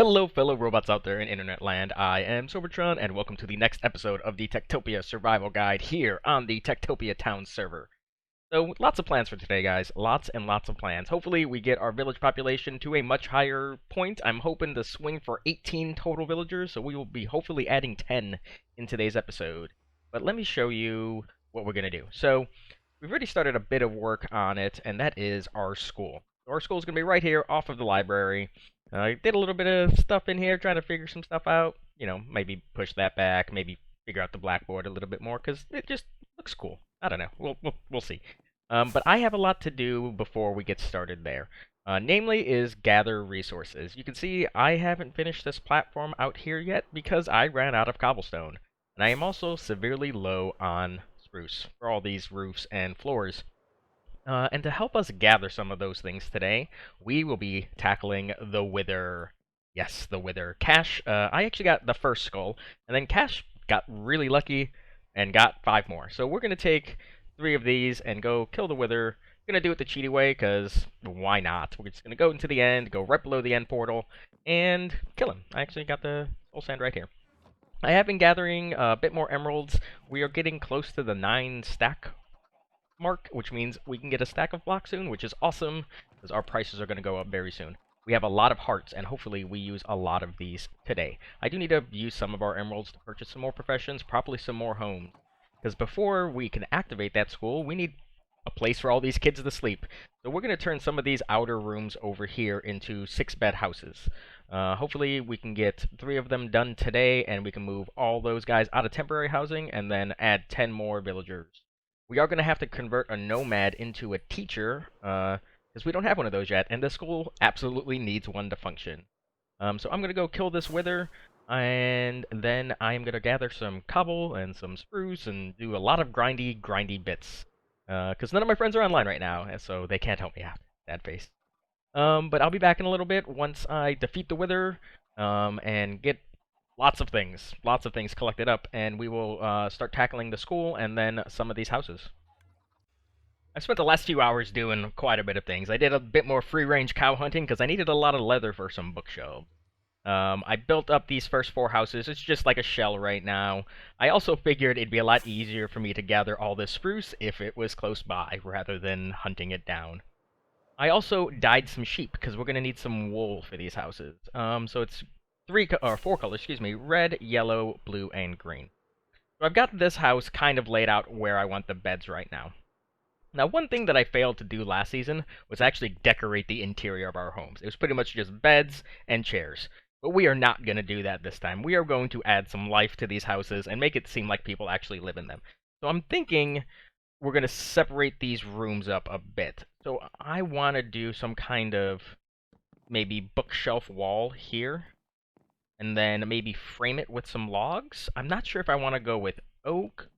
Hello, fellow robots out there in internet land. I am Sobertron, and welcome to the next episode of the TekTopia Survival Guide here on the TekTopia Town server. So, lots of plans for today, guys. Lots and lots of plans. Hopefully, we get our village population to a much higher point. I'm hoping to swing for 18 total villagers, so we will be hopefully adding 10 in today's episode. But let me show you what we're going to do. So, we've already started a bit of work on it, and that is our school. Our school is going to be right here off of the library. I did a little bit of stuff in here, trying to figure some stuff out. You know, maybe push that back, maybe figure out the blackboard a little bit more, because it just looks cool. I don't know. We'll see. But I have a lot to do before we get started there. Namely is gather resources. You can see I haven't finished this platform out here yet because I ran out of cobblestone. And I am also severely low on spruce for all these roofs and floors. And to help us gather some of those things today, we will be tackling the Wither. Yes, the Wither. Cash, I actually got the first skull, and then Cash got really lucky and got 5 more. So we're going to take 3 of these and go kill the Wither. We're going to do it the cheaty way, because why not? We're just going to go into the end, go right below the end portal, and kill him. I actually got the soul sand right here. I have been gathering a bit more emeralds. We are getting close to the 9 stack mark, which means we can get a stack of blocks soon, which is awesome, because our prices are going to go up very soon. We have a lot of hearts, and hopefully we use a lot of these today. I do need to use some of our emeralds to purchase some more professions, probably some more homes, because before we can activate that school, we need a place for all these kids to sleep. So we're going to turn some of these outer rooms over here into 6-bed houses. Hopefully we can get 3 of them done today, and we can move all those guys out of temporary housing, and then add 10 more villagers. We are going to have to convert a nomad into a teacher, because we don't have one of those yet, and the school absolutely needs one to function. So I'm going to go kill this Wither, and then I'm going to gather some cobble and some spruce and do a lot of grindy bits. Because none of my friends are online right now, and so they can't help me out. Sad face. But I'll be back in a little bit once I defeat the Wither, and get lots of things collected up, and we will start tackling the school and then some of these houses. I spent the last few hours doing quite a bit of things. I did a bit more free-range cow hunting because I needed a lot of leather for some bookshelves. I built up these first 4 houses. It's just like a shell right now. I also figured it'd be a lot easier for me to gather all this spruce if it was close by, rather than hunting it down. I also dyed some sheep, because we're going to need some wool for these houses. So it's 4 colors, excuse me, red, yellow, blue, and green. So I've got this house kind of laid out where I want the beds right now. Now, one thing that I failed to do last season was actually decorate the interior of our homes. It was pretty much just beds and chairs. But we are not going to do that this time. We are going to add some life to these houses and make it seem like people actually live in them. So I'm thinking we're going to separate these rooms up a bit. So I want to do some kind of maybe bookshelf wall here, and then maybe frame it with some logs. I'm not sure if I want to go with oak,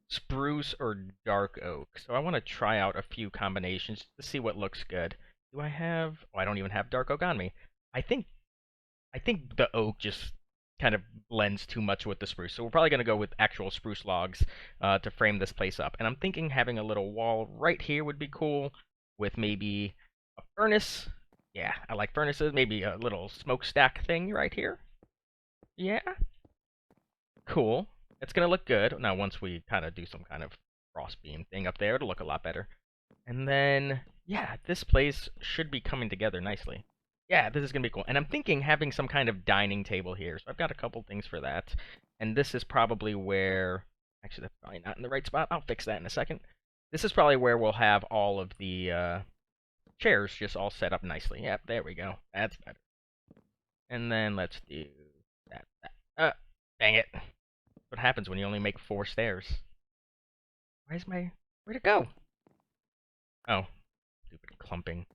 spruce, or dark oak. So I want to try out a few combinations to see what looks good. Do I have... Oh, I don't even have dark oak on me. I think the oak just kind of blends too much with the spruce. So we're probably going to go with actual spruce logs to frame this place up. And I'm thinking having a little wall right here would be cool, with maybe a furnace. Yeah, I like furnaces. Maybe a little smokestack thing right here. Yeah. Cool. It's going to look good. Now, once we kind of do some kind of crossbeam thing up there, it'll look a lot better. And then, yeah, this place should be coming together nicely. Yeah, this is going to be cool. And I'm thinking having some kind of dining table here. So I've got a couple things for that. And this is probably where... Actually, that's probably not in the right spot. I'll fix that in a second. This is probably where we'll have all of the chairs just all set up nicely. Yep, there we go. That's better. And then let's do that. Dang it. What happens when you only make 4 stairs? Where'd it go? Oh, stupid clumping.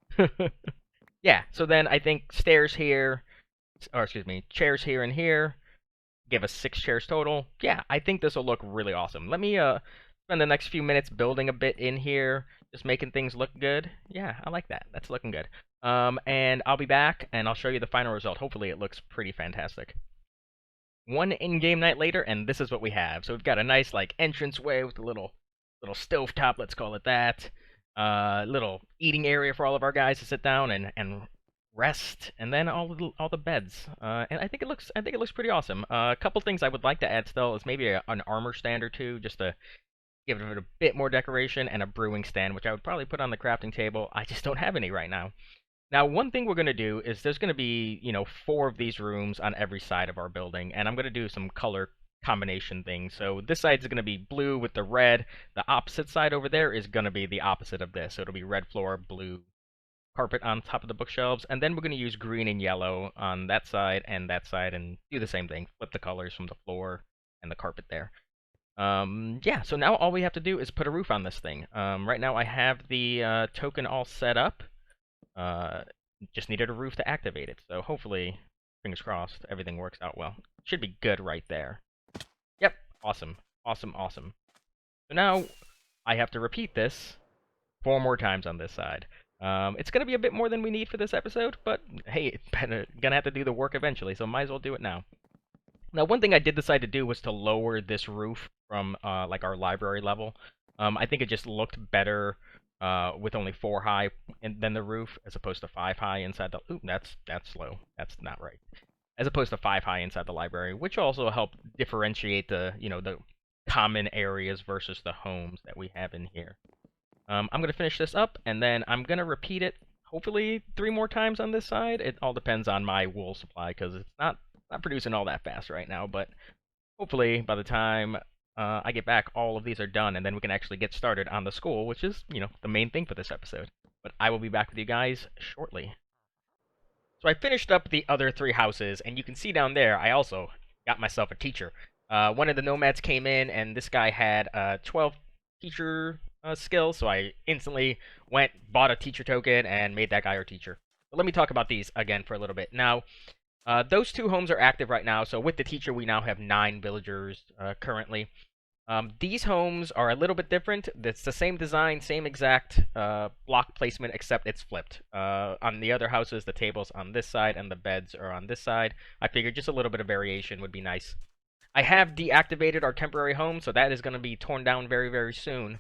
Yeah, so then I think stairs here, or excuse me, chairs here and here, give us 6 chairs total. Yeah, I think this will look really awesome. Let me spend the next few minutes building a bit in here, just making things look good. Yeah, I like that. That's looking good. And I'll be back, and I'll show you the final result. Hopefully it looks pretty fantastic. One in-game night later, and this is what we have. So we've got a nice, like, entranceway with a little stovetop, let's call it that. Little eating area for all of our guys to sit down and rest, and then all the beds. And I think it looks pretty awesome. A couple things I would like to add still is maybe an armor stand or two, just to give it a bit more decoration, and a brewing stand, which I would probably put on the crafting table. I just don't have any right now. Now, one thing we're going to do is there's going to be, four of these rooms on every side of our building, and I'm going to do some color combination things. So this side is going to be blue with the red. The opposite side over there is going to be the opposite of this. So it'll be red floor, blue carpet on top of the bookshelves, and then we're going to use green and yellow on that side, and do the same thing. Flip the colors from the floor and the carpet there. Yeah, so now all we have to do is put a roof on this thing. Right now I have the token all set up. Just needed a roof to activate it, so hopefully, fingers crossed, everything works out well. Should be good right there. Yep, awesome, awesome, awesome. So now I have to repeat this 4 more times on this side. It's going to be a bit more than we need for this episode, but hey, gonna have to do the work eventually, so might as well do it now. Now, one thing I did decide to do was to lower this roof from like our library level. I think it just looked better with only 4 high than the roof, as opposed to 5 high inside the. Ooh, that's low. That's not right. As opposed to 5 high inside the library, which also helped differentiate the common areas versus the homes that we have in here. I'm gonna finish this up, and then I'm gonna repeat it hopefully 3 more times on this side. It all depends on my wool supply, because it's not producing all that fast right now, but hopefully by the time I get back, all of these are done, and then we can actually get started on the school, which is, the main thing for this episode. But I will be back with you guys shortly. So I finished up the other 3 houses, and you can see down there, I also got myself a teacher. One of the Nomads came in, and this guy had 12 teacher skills, so I instantly went, bought a teacher token, and made that guy our teacher. But let me talk about these again for a little bit. Now, those 2 homes are active right now, so with the teacher we now have 9 villagers currently. These homes are a little bit different. It's the same design, same exact block placement, except it's flipped. On the other houses, the table's on this side and the beds are on this side. I figured just a little bit of variation would be nice. I have deactivated our temporary home, so that is going to be torn down very, very soon.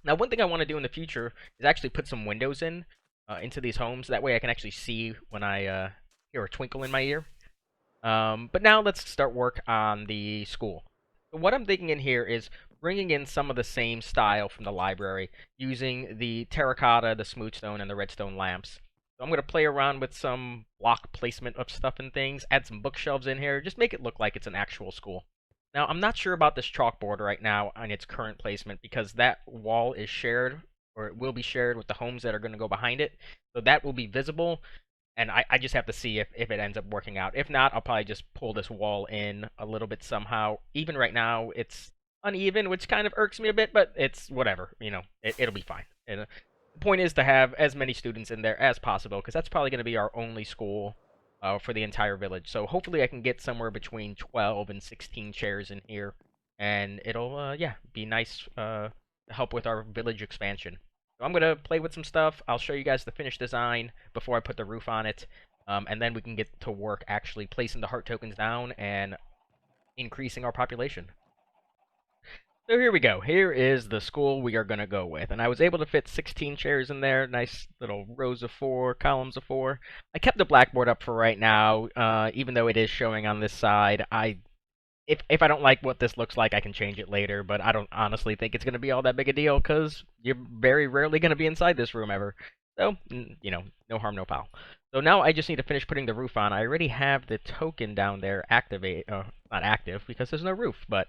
Now, one thing I want to do in the future is actually put some windows into these homes. That way I can actually see when I hear a twinkle in my ear. But now let's start work on the school. So what I'm thinking in here is bringing in some of the same style from the library, using the terracotta, the smooth stone, and the redstone lamps. So I'm going to play around with some block placement of stuff and things, add some bookshelves in here, just make it look like it's an actual school. Now, I'm not sure about this chalkboard right now on its current placement, because that wall is shared, or it will be shared with the homes that are going to go behind it. So that will be visible, and I just have to see if it ends up working out. If not, I'll probably just pull this wall in a little bit somehow. Even right now, it's uneven, which kind of irks me a bit, but it's whatever. It'll be fine. And the point is to have as many students in there as possible, because that's probably going to be our only school for the entire village. So hopefully I can get somewhere between 12 and 16 chairs in here, and it'll, be nice to help with our village expansion. So I'm going to play with some stuff. I'll show you guys the finished design before I put the roof on it, and then we can get to work actually placing the heart tokens down and increasing our population. So here we go. Here is the school we are going to go with. And I was able to fit 16 chairs in there. Nice little rows of 4, columns of 4. I kept the blackboard up for right now, even though it is showing on this side. If I don't like what this looks like, I can change it later, but I don't honestly think it's going to be all that big a deal, because you're very rarely going to be inside this room ever. So, no harm, no foul. So now I just need to finish putting the roof on. I already have the token down there not active, because there's no roof, but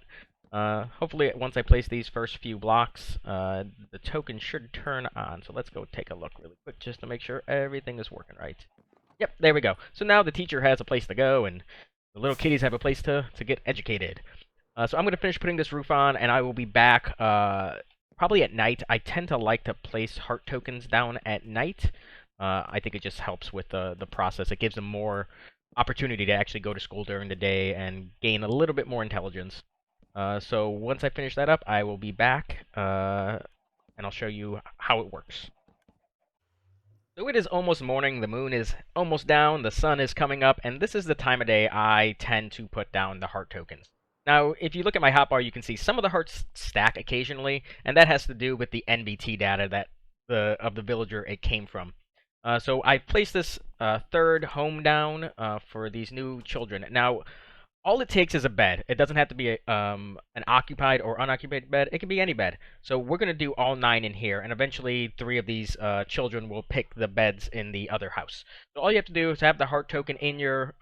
hopefully once I place these first few blocks, the token should turn on. So let's go take a look really quick just to make sure everything is working right. Yep, there we go. So now the teacher has a place to go, and the little kitties have a place to get educated. So I'm going to finish putting this roof on, and I will be back probably at night. I tend to like to place heart tokens down at night. I think it just helps with the process. It gives them more opportunity to actually go to school during the day and gain a little bit more intelligence. So once I finish that up, I will be back, and I'll show you how it works. So it is almost morning, the moon is almost down, the sun is coming up, and this is the time of day I tend to put down the heart tokens. Now, if you look at my hotbar, you can see some of the hearts stack occasionally, and that has to do with the NBT data of the villager it came from. So I placed this third home down for these new children. Now, all it takes is a bed. It doesn't have to be an occupied or unoccupied bed. It can be any bed. So we're gonna do all 9 in here, and eventually 3 of these children will pick the beds in the other house. So all you have to do is have the heart token in your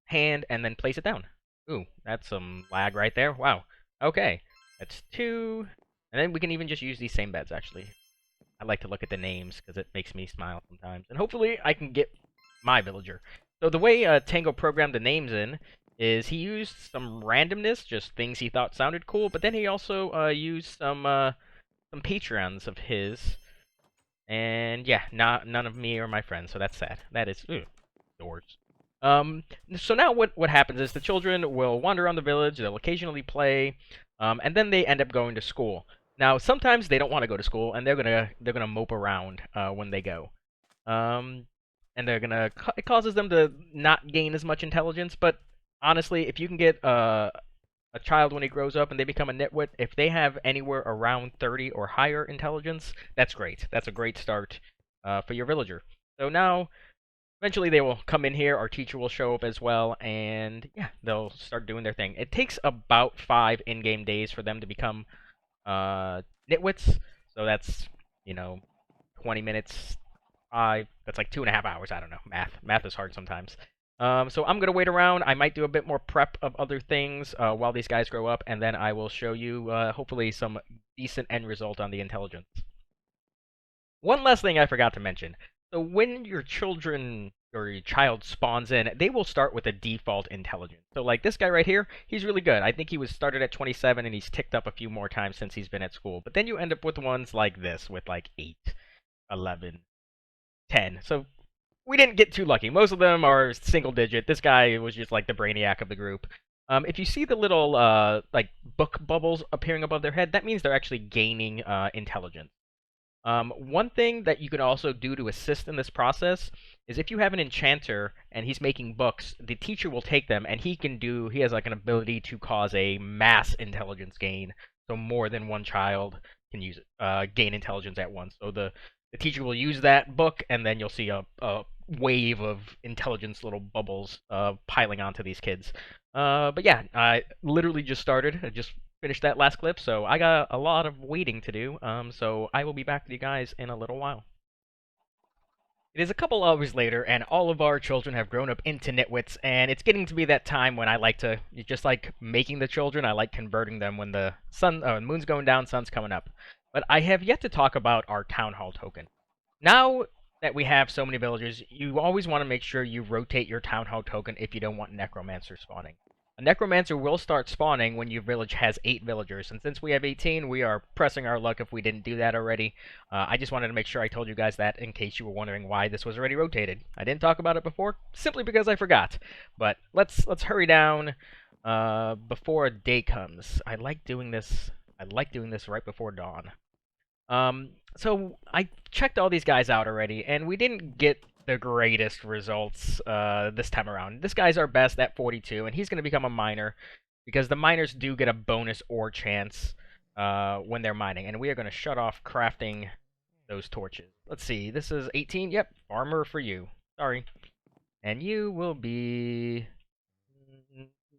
hand and then place it down. Ooh, that's some lag right there. Wow. Okay, that's 2, and then we can even just use these same beds actually. I like to look at the names because it makes me smile sometimes, and hopefully I can get my villager. So the way Tango programmed the names in is he used some randomness, just things he thought sounded cool, but then he also used some Patreons of his, and yeah, none of me or my friends, so that's sad. That is doors. Um, so now what happens is the children will wander around the village, they'll occasionally play, and then they end up going to school. Now sometimes they don't want to go to school, and they're gonna mope around when they go. Um, and it causes them to not gain as much intelligence, but honestly, if you can get a child when he grows up and they become a nitwit, if they have anywhere around 30 or higher intelligence, that's great. That's a great start for your villager. So now, eventually they will come in here, our teacher will show up as well, and yeah, they'll start doing their thing. It takes about 5 in-game days for them to become nitwits, so that's, you know, 20 minutes, 5, that's like 2.5 hours, I don't know. Math is hard sometimes. So I'm going to wait around. I might do a bit more prep of other things while these guys grow up, and then I will show you, hopefully, some decent end result on the intelligence. One last thing I forgot to mention. So when your children or your child spawns in, they will start with a default intelligence. So like this guy right here, he's really good. I think he was started at 27 and he's ticked up a few more times since he's been at school. But then you end up with ones like this with like 8, 11, 10. So we didn't get too lucky. Most of them are single digit. This guy was just like the brainiac of the group. If you see the little like book bubbles appearing above their head, that means they're actually gaining intelligence. One thing that you can also do to assist in this process is if you have an enchanter and he's making books, the teacher will take them and he has like an ability to cause a mass intelligence gain. So more than one child can gain intelligence at once. So the teacher will use that book and then you'll see a wave of intelligence little bubbles piling onto these kids. But yeah, I literally just started. I just finished that last clip, so I got a lot of waiting to do. So I will be back with you guys in a little while. It is a couple hours later, and all of our children have grown up into nitwits, and it's getting to be that time when I like to, just like making the children, I like converting them when the moon's going down, sun's coming up. But I have yet to talk about our town hall token. Now that we have so many villagers, you always want to make sure you rotate your town hall token if you don't want necromancer spawning. A necromancer will start spawning when your village has 8 villagers, and since we have 18, we are pressing our luck if we didn't do that already. I just wanted to make sure I told you guys that in case you were wondering why this was already rotated. I didn't talk about it before, simply because I forgot. But let's hurry down before day comes. I like doing this right before dawn. So I checked all these guys out already, and we didn't get the greatest results this time around. This guy's our best at 42, and he's going to become a miner because the miners do get a bonus ore chance when they're mining, and we are going to shut off crafting those torches. Let's see, this is 18. Yep, farmer for you. Sorry. And you will be...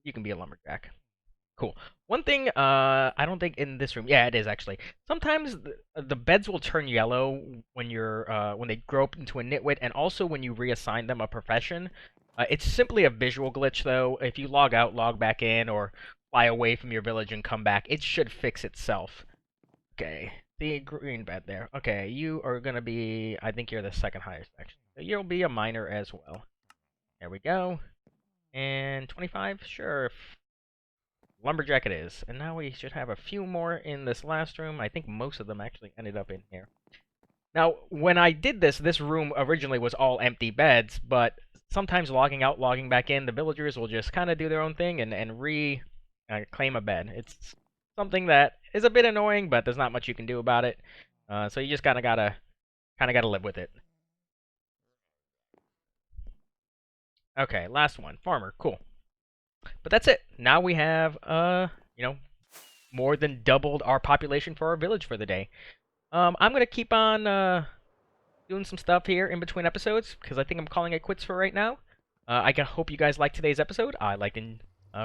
You can be a lumberjack. Cool. One thing, I don't think in this room. Yeah, it is actually. Sometimes the beds will turn yellow when they grow up into a nitwit, and also when you reassign them a profession. It's simply a visual glitch, though. If you log out, log back in, or fly away from your village and come back, it should fix itself. Okay, the green bed there. Okay, you are gonna be. I think you're the second highest actually. So you'll be a miner as well. There we go. And 25, sure. Lumberjack it is. And now we should have a few more in this last room. I think most of them actually ended up in here. Now, when I did this room originally was all empty beds, but sometimes logging out, logging back in, the villagers will just kind of do their own thing and claim a bed. It's something that is a bit annoying, but there's not much you can do about it. So you just kind of gotta live with it. Okay, last one. Farmer, cool. But that's it. Now we have, more than doubled our population for our village for the day. I'm gonna keep on doing some stuff here in between episodes because I think I'm calling it quits for right now. Hope you guys liked today's episode. I liked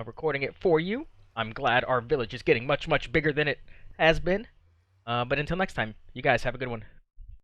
recording it for you. I'm glad our village is getting much, much bigger than it has been. But until next time, you guys have a good one.